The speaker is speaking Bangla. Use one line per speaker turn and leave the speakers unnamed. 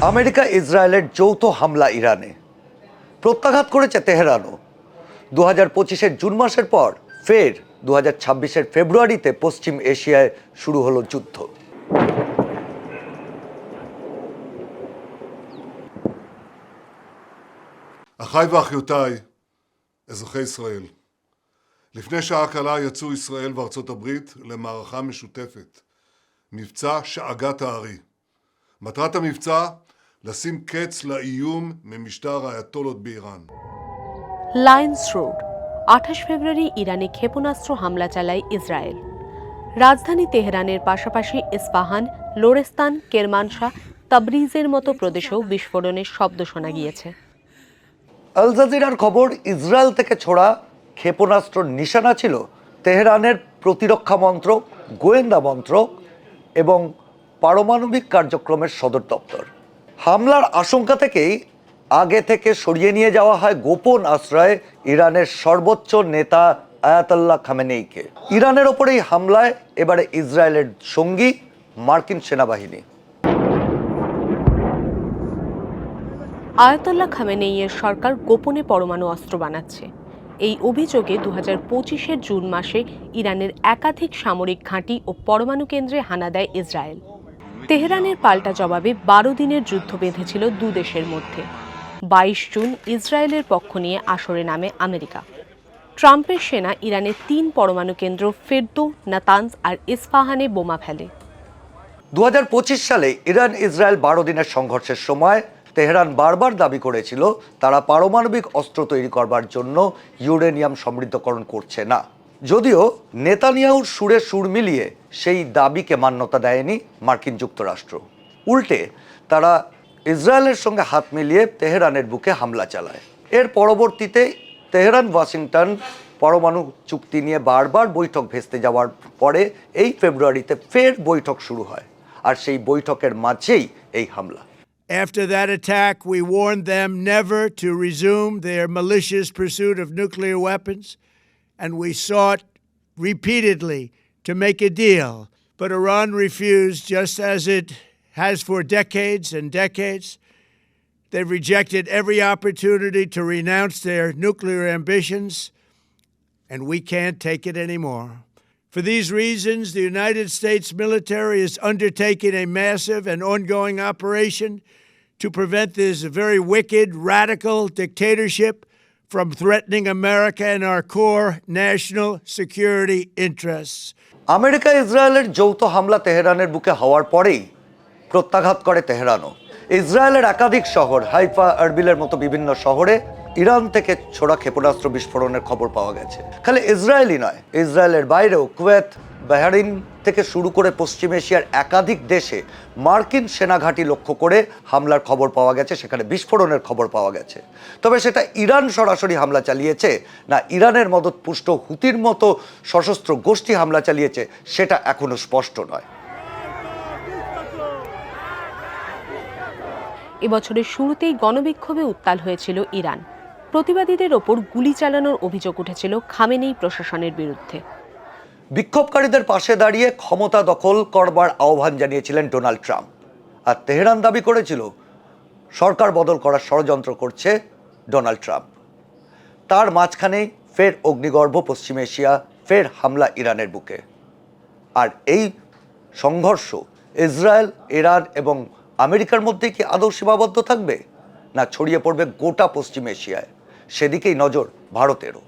আমেরিকা ইসরায়েলের যৌথ হামলা ইরানে প্রত্যাঘাত করেছে তেহরানও। 2025-এর জুন মাসের পর ফের 2026-এর ফেব্রুয়ারিতে পশ্চিম এশিয়ায় শুরু হলো যুদ্ধ।
אחיי ואחיותיי, אזרחי ישראל, לפני שעה קלה יצאו ישראל וארצות הברית למערכה משותפת, מבצע שאגת הארי. מטרת המבצע, לשים קץ לאיום ממשטר האייתולות באיראן.
লায়ন্স রোড 28 ফেব্রুয়ারি ইরানে ক্ষেপণাস্ত্র হামলা চালায় ইসরায়েল। রাজধানী তেহরানের পাশাপাশি ইস্পাহান, লোরেস্তান, কেরমানশাহ, তাবরিজের মতো প্রদেশেও বিস্ফোরণের শব্দ শোনা গিয়েছে।
আল জাজিরার খবর, ইসরায়েল থেকে ছোড়া ক্ষেপণাস্ত্র নিশানা ছিল তেহরানের প্রতিরক্ষা মন্ত্রক, গোয়েন্দা মন্ত্রক এবং পারমাণবিক কার্যক্রমের সদর দপ্তর। হামলার আশঙ্কা থেকেই আগে থেকে সরিয়ে নিয়ে যাওয়া হয় গোপন আশ্রয়ে ইরানের সর্বোচ্চ নেতা আয়াতুল্লাহ খামেনেইকে। ইরানের ওপর এই হামলায় এবারে ইসরায়েলের সঙ্গী মার্কিন সেনাবাহিনী।
আয়াতুল্লাহ খামেনেইয়ের সরকার গোপনে পরমাণু অস্ত্র বানাচ্ছে। এই অভিযোগে 2025-এর জুন মাসে ইরানের একাধিক সামরিক ঘাঁটি ও পরমাণু কেন্দ্রে হানা দেয় ইসরায়েল। তেহরানের পাল্টা জবাবে 12 দিনের যুদ্ধ বেঁধেছিল দু দেশের মধ্যে। 22 জুন ইসরায়েলের পক্ষ নিয়ে আসরে নামে আমেরিকা। ট্রাম্পের সেনা ইরানের 3 পরমাণু কেন্দ্র ফেরদো, নাতানজ আর ইস্পাহানে বোমা ফেলে।
2025 সালে ইরান ইসরায়েল 12 দিনের সংঘর্ষের সময় তেহরান বারবার দাবি করেছিল তারা পারমাণবিক অস্ত্র তৈরি করবার জন্য ইউরেনিয়াম সমৃদ্ধকরণ করছে না। যদিও নেতানিয়াহুর সুরে সুর মিলিয়ে সেই দাবিকে মান্যতা দেয়নি মার্কিন যুক্তরাষ্ট্র। উল্টে তারা ইসরায়েলের সঙ্গে হাত মিলিয়ে তেহরানের বুকে হামলা চালায়। এর পরবর্তীতে তেহরান ওয়াশিংটন পরমাণু চুক্তি নিয়ে বারবার বৈঠক ভেস্তে যাওয়ার পরে এই ফেব্রুয়ারিতে ফের বৈঠক শুরু হয়, আর সেই বৈঠকের মাঝেই এই হামলা।
After that attack, we warned them never to resume their malicious pursuit of nuclear weapons, and we sought repeatedly to make a deal. But Iran refused, just as it has for decades and decades. They've rejected every opportunity to renounce their nuclear ambitions, and we can't take it anymore. For these reasons, the United States military is undertaking a massive and ongoing operation to prevent this very wicked, radical dictatorship from threatening America and our core national security interests.
America ইসরায়েলের যৌথ হামলা তেহরানের বুকে হওয়ার পরেই প্রত্যাঘাত করে তেহরানও। ইসরায়েলের একাধিক শহর, হাইফা, আরবিলের মতো বিভিন্ন শহরে ইরান থেকে ছোড়া ক্ষেপণাস্ত্র বিস্ফোরণের খবর পাওয়া গেছে। খালি ইসরায়েলই নয়, ইসরায়েলের বাইরেও কুয়েত, বাহরাইন থেকে শুরু করে পশ্চিম এশিয়ার একাধিক দেশে মার্কিন সেনাঘাঁটি লক্ষ্য করে হামলার খবর পাওয়া গেছে, সেখানে বিস্ফোরণের খবর পাওয়া গেছে। তবে সেটা ইরান সরাসরি হামলা চালিয়েছে না ইরানের মদতপুষ্ট হুতির মতো সশস্ত্র গোষ্ঠী হামলা চালিয়েছে, সেটা এখনো স্পষ্ট নয়।
এবছরের শুরুতেই গণবিক্ষোভে উত্তাল হয়েছিল ইরান। প্রতিবাদীদের ওপর গুলি চালানোর অভিযোগ উঠেছিল খামেনেই প্রশাসনের বিরুদ্ধে।
বিক্ষোভকারীদের পাশে দাঁড়িয়ে ক্ষমতা দখল করবার আহ্বান জানিয়েছিলেন ডোনাল্ড ট্রাম্প, আর তেহরান দাবি করেছিল সরকার বদল করার ষড়যন্ত্র করছে ডোনাল্ড ট্রাম্প। তার মাঝখানেই ফের অগ্নিগর্ভ পশ্চিম এশিয়া, ফের হামলা ইরানের বুকে। আর এই সংঘর্ষ ইসরায়েল, ইরান এবং আমেরিকার মধ্যে কি আদৌ সীমাবদ্ধ থাকবে, না ছড়িয়ে পড়বে গোটা পশ্চিম এশিয়ায়? সেদিকেই নজর ভারতেরও।